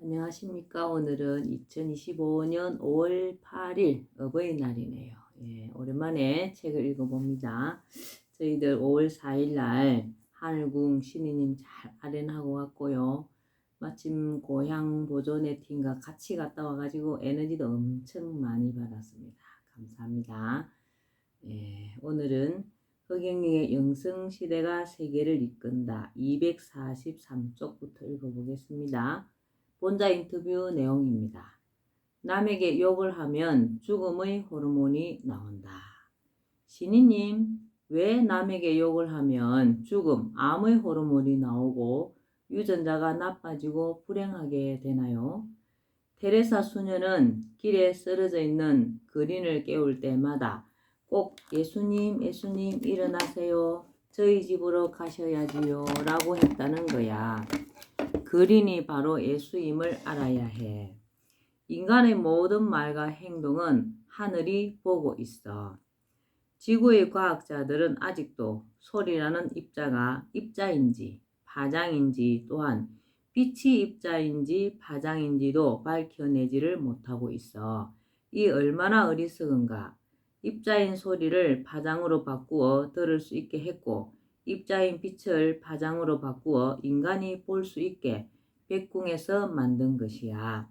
안녕하십니까. 오늘은 2025년 5월 8일 어버이날이네요. 오랜만에 책을 읽어봅니다. 저희들 5월 4일 날 하늘궁 신이님 잘 아련하고 왔고요. 마침 고향 보존의 팀과 같이 갔다 와가지고 에너지도 엄청 많이 받았습니다. 감사합니다. 오늘은 허경영의 영성시대가 세계를 이끈다 243쪽부터 읽어보겠습니다. 본자 인터뷰 내용입니다. 남에게 욕을 하면 죽음의 호르몬이 나온다. 신이님, 왜 남에게 욕을 하면 죽음, 암의 호르몬이 나오고 유전자가 나빠지고 불행하게 되나요? 테레사 수녀는 길에 쓰러져 있는 그린을 깨울 때마다 꼭 예수님, 예수님 일어나세요. 저희 집으로 가셔야지요. 라고 했다는 거야. 그린이 바로 예수임을 알아야 해. 인간의 모든 말과 행동은 하늘이 보고 있어. 지구의 과학자들은 아직도 소리라는 입자가 입자인지 파장인지 또한 빛이 입자인지 파장인지도 밝혀내지를 못하고 있어. 이 얼마나 어리석은가. 입자인 소리를 파장으로 바꾸어 들을 수 있게 했고 입자인 빛을 파장으로 바꾸어 인간이 볼 수 있게 백궁에서 만든 것이야.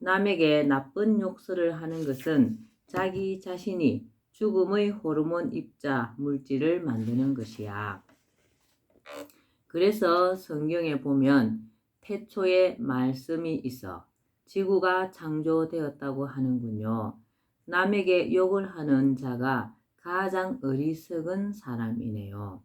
남에게 나쁜 욕설을 하는 것은 자기 자신이 죽음의 호르몬 입자 물질을 만드는 것이야. 그래서 성경에 보면 태초에 말씀이 있어 지구가 창조되었다고 하는군요. 남에게 욕을 하는 자가 가장 어리석은 사람이네요.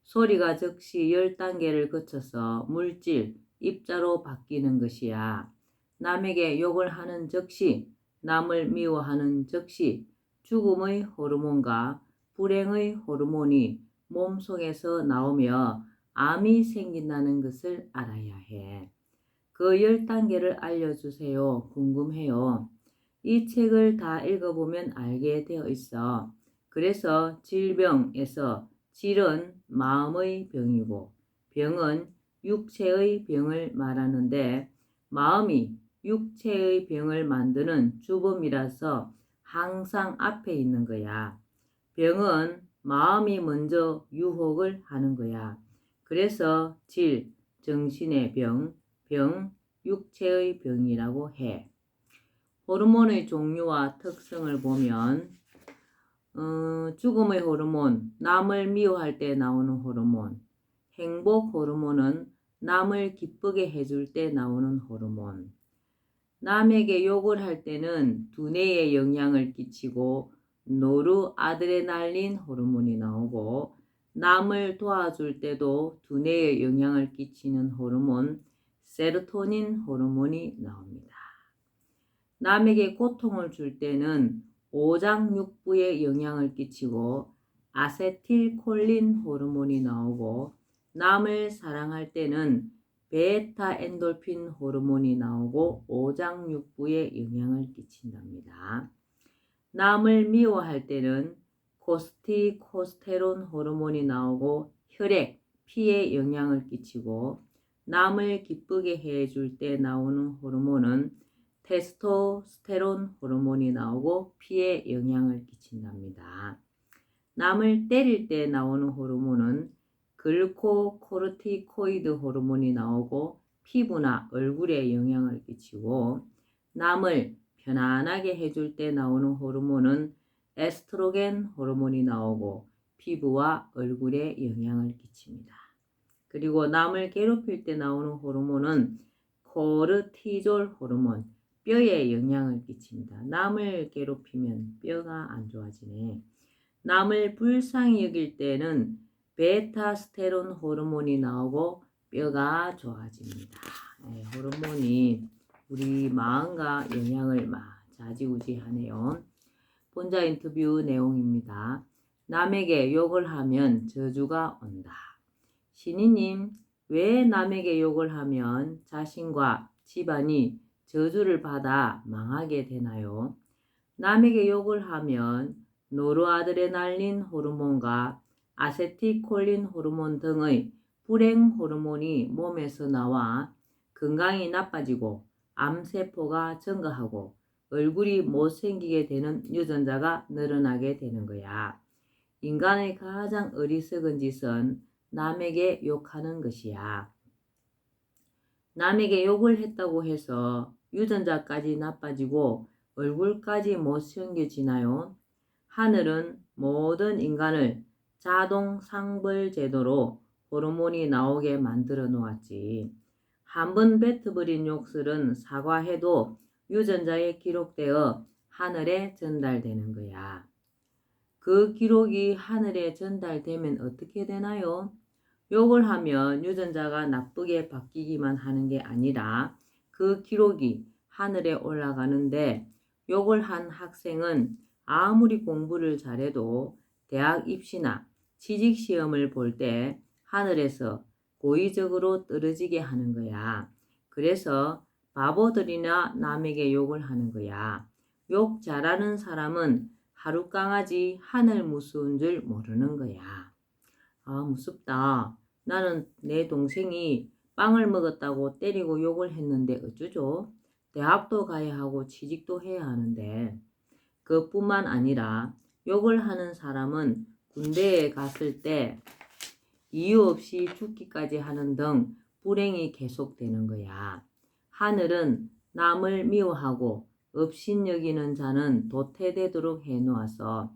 소리가 즉시 10단계를 거쳐서 물질, 입자로 바뀌는 것이야. 남에게 욕을 하는 즉시, 남을 미워하는 즉시 죽음의 호르몬과 불행의 호르몬이 몸속에서 나오며 암이 생긴다는 것을 알아야 해. 그 10단계를 알려주세요. 궁금해요. 이 책을 다 읽어보면 알게 되어 있어. 그래서 질병에서 질은 마음의 병이고 병은 육체의 병을 말하는데 마음이 육체의 병을 만드는 주범이라서 항상 앞에 있는 거야. 병은 마음이 먼저 유혹을 하는 거야. 그래서 질, 정신의 병, 병, 육체의 병이라고 해. 호르몬의 종류와 특성을 보면 죽음의 호르몬, 남을 미워할 때 나오는 호르몬, 행복 호르몬은 남을 기쁘게 해줄 때 나오는 호르몬, 남에게 욕을 할 때는 두뇌에 영향을 끼치고 노르아드레날린 호르몬이 나오고 남을 도와줄 때도 두뇌에 영향을 끼치는 호르몬, 세로토닌 호르몬이 나옵니다. 남에게 고통을 줄 때는 오장육부에 영향을 끼치고 아세틸콜린 호르몬이 나오고 남을 사랑할 때는 베타 엔돌핀 호르몬이 나오고 오장육부에 영향을 끼친답니다. 남을 미워할 때는 코스티코스테론 호르몬이 나오고 혈액, 피에 영향을 끼치고 남을 기쁘게 해줄 때 나오는 호르몬은 테스토스테론 호르몬이 나오고 피에 영향을 끼친답니다. 남을 때릴 때 나오는 호르몬은 글코코르티코이드 호르몬이 나오고 피부나 얼굴에 영향을 끼치고 남을 편안하게 해줄 때 나오는 호르몬은 에스트로겐 호르몬이 나오고 피부와 얼굴에 영향을 끼칩니다. 그리고 남을 괴롭힐 때 나오는 호르몬은 코르티졸 호르몬, 뼈에 영향을 끼칩니다. 남을 괴롭히면 뼈가 안 좋아지네. 남을 불쌍히 여길 때는 베타스테론 호르몬이 나오고 뼈가 좋아집니다. 호르몬이 우리 마음과 영향을 좌지우지하네요. 본자 인터뷰 내용입니다. 남에게 욕을 하면 저주가 온다. 신이님, 왜 남에게 욕을 하면 자신과 집안이 저주를 받아 망하게 되나요? 남에게 욕을 하면 노르아드레날린 호르몬과 아세틸콜린 호르몬 등의 불행 호르몬이 몸에서 나와 건강이 나빠지고 암세포가 증가하고 얼굴이 못생기게 되는 유전자가 늘어나게 되는 거야. 인간의 가장 어리석은 짓은 남에게 욕하는 것이야. 남에게 욕을 했다고 해서 유전자까지 나빠지고 얼굴까지 못생겨지나요? 하늘은 모든 인간을 자동 상벌 제도로 호르몬이 나오게 만들어 놓았지. 한 번 뱉어버린 욕설은 사과해도 유전자에 기록되어 하늘에 전달되는 거야. 그 기록이 하늘에 전달되면 어떻게 되나요? 욕을 하면 유전자가 나쁘게 바뀌기만 하는 게 아니라 그 기록이 하늘에 올라가는데, 욕을 한 학생은 아무리 공부를 잘해도 대학 입시나 취직 시험을 볼 때 하늘에서 고의적으로 떨어지게 하는 거야. 그래서 바보들이나 남에게 욕을 하는 거야. 욕 잘하는 사람은 하루 강아지 하늘 무서운 줄 모르는 거야. 아, 무섭다. 나는 내 동생이 빵을 먹었다고 때리고 욕을 했는데 어쩌죠? 대학도 가야 하고 취직도 해야 하는데. 그뿐만 아니라 욕을 하는 사람은 군대에 갔을 때 이유 없이 죽기까지 하는 등 불행이 계속되는 거야. 하늘은 남을 미워하고 업신여기는 자는 도태되도록 해놓아서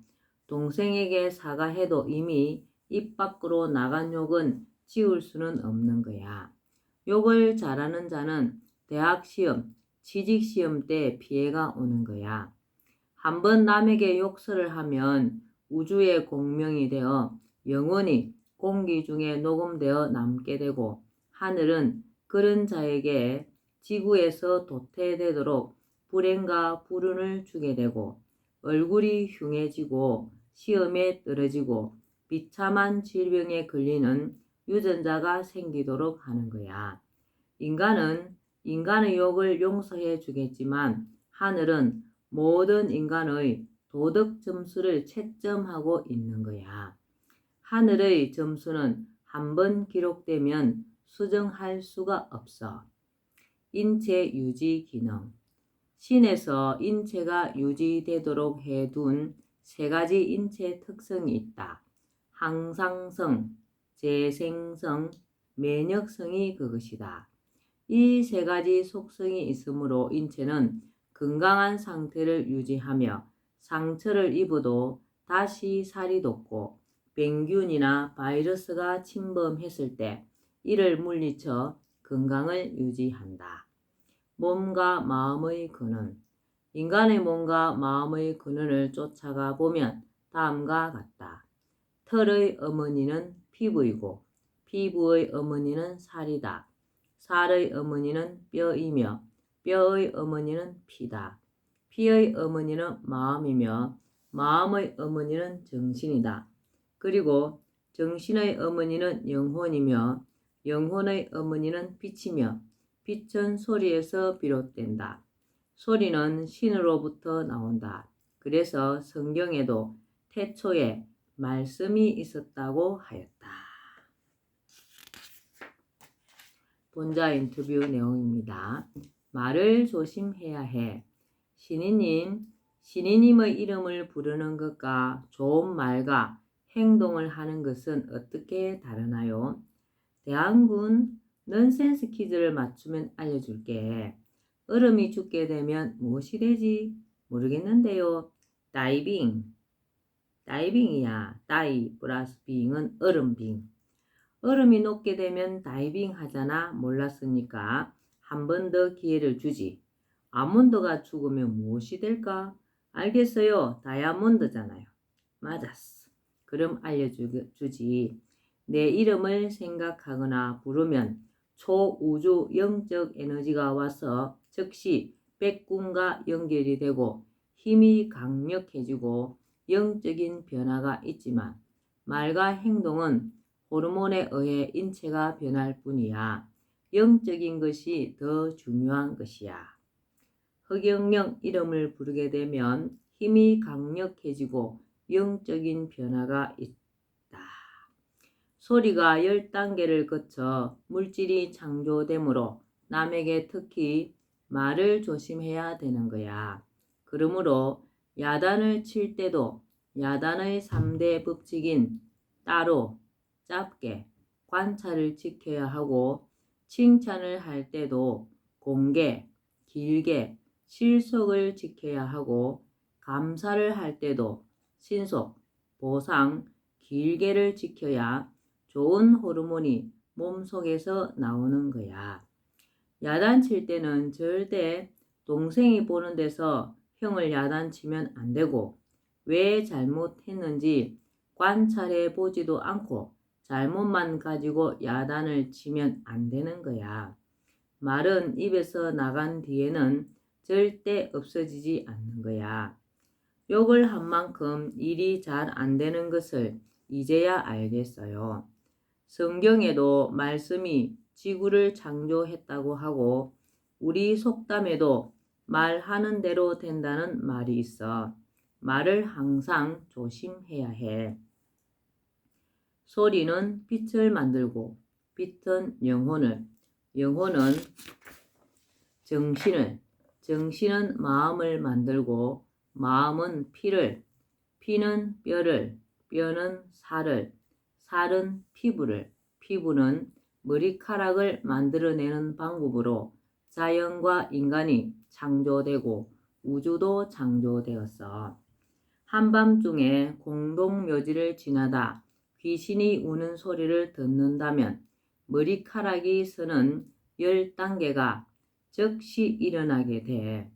동생에게 사과해도 이미 입 밖으로 나간 욕은 지울 수는 없는 거야. 욕을 잘하는 자는 대학 시험, 취직 시험 때 피해가 오는 거야. 한번 남에게 욕설을 하면 우주의 공명이 되어 영원히 공기 중에 녹음되어 남게 되고, 하늘은 그런 자에게 지구에서 도태되도록 불행과 불운을 주게 되고 얼굴이 흉해지고 시험에 떨어지고 비참한 질병에 걸리는 유전자가 생기도록 하는 거야. 인간은 인간의 욕을 용서해 주겠지만 하늘은 모든 인간의 도덕 점수를 채점하고 있는 거야. 하늘의 점수는 한번 기록되면 수정할 수가 없어. 인체 유지 기능. 신에서 인체가 유지되도록 해둔 세 가지 인체 특성이 있다. 항상성, 재생성, 면역성이 그것이다. 이 세 가지 속성이 있으므로 인체는 건강한 상태를 유지하며 상처를 입어도 다시 살이 돋고 병균이나 바이러스가 침범했을 때 이를 물리쳐 건강을 유지한다. 몸과 마음의 근원. 인간의 몸과 마음의 근원을 쫓아가 보면 다음과 같다. 털의 어머니는 피부이고 피부의 어머니는 살이다. 살의 어머니는 뼈이며 뼈의 어머니는 피다. 피의 어머니는 마음이며 마음의 어머니는 정신이다. 그리고 정신의 어머니는 영혼이며 영혼의 어머니는 빛이며 빛은 소리에서 비롯된다. 소리는 신으로부터 나온다. 그래서 성경에도 태초에 말씀이 있었다고 하였다. 본자 인터뷰 내용입니다. 말을 조심해야 해. 신이님의 이름을 부르는 것과 좋은 말과 행동을 하는 것은 어떻게 다르나요? 대한군 넌센스 퀴즈를 맞추면 알려줄게. 얼음이 죽게 되면 무엇이 되지? 모르겠는데요. 다이빙이야. 다이 플러스 빙은 얼음빙. 얼음이 녹게 되면 다이빙 하잖아. 몰랐으니까 한 번 더 기회를 주지. 아몬드가 죽으면 무엇이 될까? 알겠어요. 다이아몬드잖아요. 맞았어. 그럼 알려주지. 내 이름을 생각하거나 부르면 초우주 영적 에너지가 와서 즉시 백군과 연결이 되고 힘이 강력해지고 영적인 변화가 있지만 말과 행동은 호르몬에 의해 인체가 변할 뿐이야. 영적인 것이 더 중요한 것이야. 흑영령 이름을 부르게 되면 힘이 강력해지고 영적인 변화가 있다. 소리가 10단계를 거쳐 물질이 창조되므로 남에게 특히 말을 조심해야 되는 거야. 그러므로 야단을 칠 때도 야단의 3대 법칙인 따로, 짧게, 관찰을 지켜야 하고, 칭찬을 할 때도 공개, 길게, 실속을 지켜야 하고, 감사를 할 때도 신속, 보상, 길게를 지켜야 좋은 호르몬이 몸속에서 나오는 거야. 야단칠 때는 절대 동생이 보는 데서 형을 야단치면 안 되고, 왜 잘못했는지 관찰해 보지도 않고 잘못만 가지고 야단을 치면 안 되는 거야. 말은 입에서 나간 뒤에는 절대 없어지지 않는 거야. 욕을 한 만큼 일이 잘 안 되는 것을 이제야 알겠어요. 성경에도 말씀이 지구를 창조했다고 하고, 우리 속담에도 말하는 대로 된다는 말이 있어. 말을 항상 조심해야 해. 소리는 빛을 만들고, 빛은 영혼을, 영혼은 정신을, 정신은 마음을 만들고, 마음은 피를, 피는 뼈를, 뼈는 살을, 살은 피부를, 피부는 머리카락을 만들어내는 방법으로 자연과 인간이 창조되고 우주도 창조되었어. 한밤중에 공동묘지를 지나다 귀신이 우는 소리를 듣는다면 머리카락이 서는 10단계가 즉시 일어나게 돼.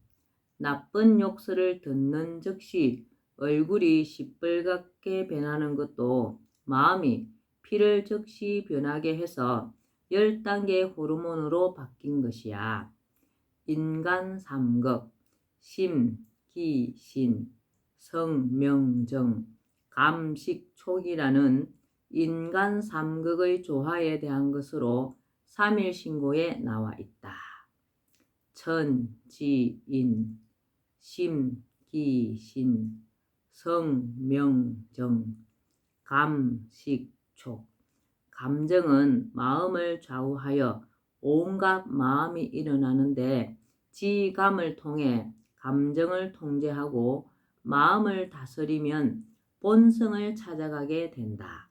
나쁜 욕설을 듣는 즉시 얼굴이 시뻘겋게 변하는 것도 마음이 피를 즉시 변하게 해서 10단계 호르몬으로 바뀐 것이야. 인간 삼극, 심, 기, 신, 성, 명, 정, 감식, 촉이라는 인간 삼극의 조화에 대한 것으로 3.1신고에 나와 있다. 천, 지, 인, 심, 기, 신, 성, 명, 정, 감, 식, 촉. 감정은 마음을 좌우하여 온갖 마음이 일어나는데 지감을 통해 감정을 통제하고 마음을 다스리면 본성을 찾아가게 된다.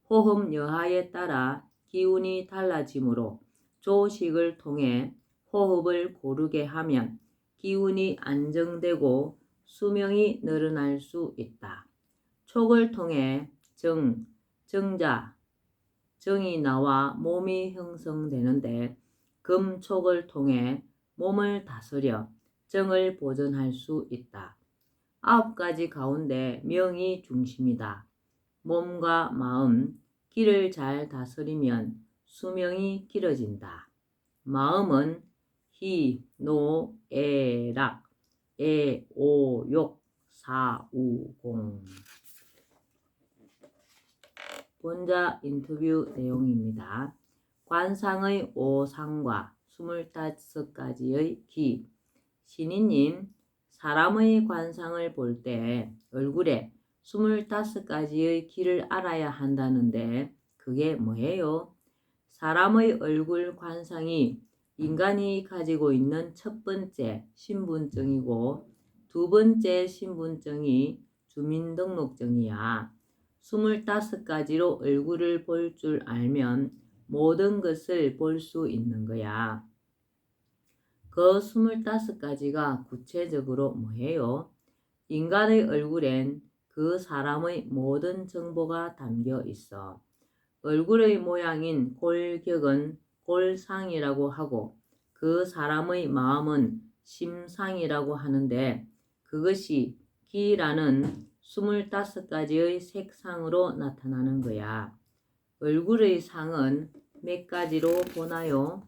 호흡 여하에 따라 기운이 달라지므로 조식을 통해 호흡을 고르게 하면 기운이 안정되고 수명이 늘어날 수 있다. 촉을 통해 정, 정자, 정이 나와 몸이 형성되는데 금촉을 통해 몸을 다스려 정을 보존할 수 있다. 9가지 가운데 명이 중심이다. 몸과 마음, 기를 잘 다스리면 수명이 길어진다. 마음은 희, 노, 애, 락, 애, 오, 욕, 사, 우, 공. 본자 인터뷰 내용입니다. 관상의 5상과 25가지의 기. 신이님, 사람의 관상을 볼 때 얼굴에 25가지의 기를 알아야 한다는데 그게 뭐예요? 사람의 얼굴 관상이 인간이 가지고 있는 첫 번째 신분증이고 두 번째 신분증이 주민등록증이야. 25가지로 얼굴을 볼 줄 알면 모든 것을 볼 수 있는 거야. 그 25가지가 구체적으로 뭐예요? 인간의 얼굴엔 그 사람의 모든 정보가 담겨 있어. 얼굴의 모양인 골격은 골상이라고 하고 그 사람의 마음은 심상이라고 하는데 그것이 기라는 25가지의 색상으로 나타나는 거야. 얼굴의 상은 몇 가지로 보나요?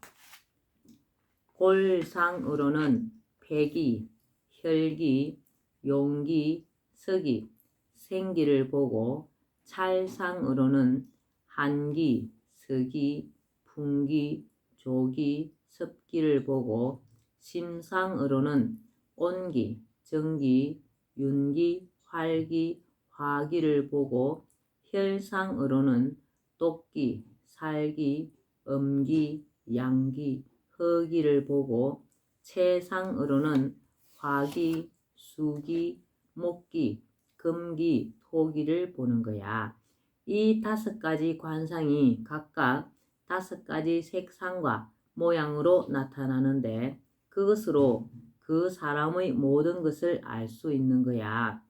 골상으로는 폐기, 혈기, 용기, 석기, 생기를 보고 찰상으로는 한기, 서기, 풍기, 조기, 섭기를 보고 심상으로는 온기, 정기, 윤기, 활기, 화기를 보고 혈상으로는 똑기, 살기, 음기, 양기, 허기를 보고 채상으로는 화기, 수기, 목기, 금기, 토기를 보는 거야. 이 5가지 관상이 각각 5가지 색상과 모양으로 나타나는데 그것으로 그 사람의 모든 것을 알 수 있는 거야.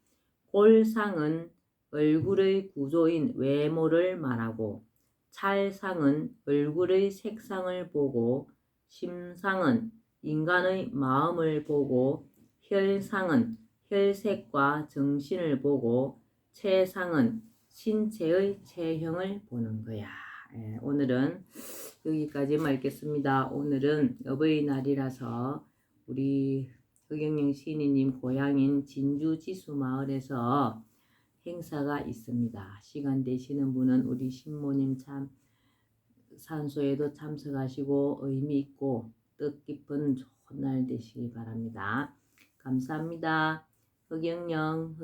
골상은 얼굴의 구조인 외모를 말하고 찰상은 얼굴의 색상을 보고 심상은 인간의 마음을 보고 혈상은 혈색과 정신을 보고 체상은 신체의 체형을 보는 거야. 오늘은 여기까지만 읽겠습니다. 오늘은 어버이날이라서 우리 허경영 시인님 고향인 진주 지수마을에서 행사가 있습니다. 시간 되시는 분은 우리 신모님 참 산소에도 참석하시고 의미 있고 뜻깊은 좋은 날 되시기 바랍니다. 감사합니다. 허경영.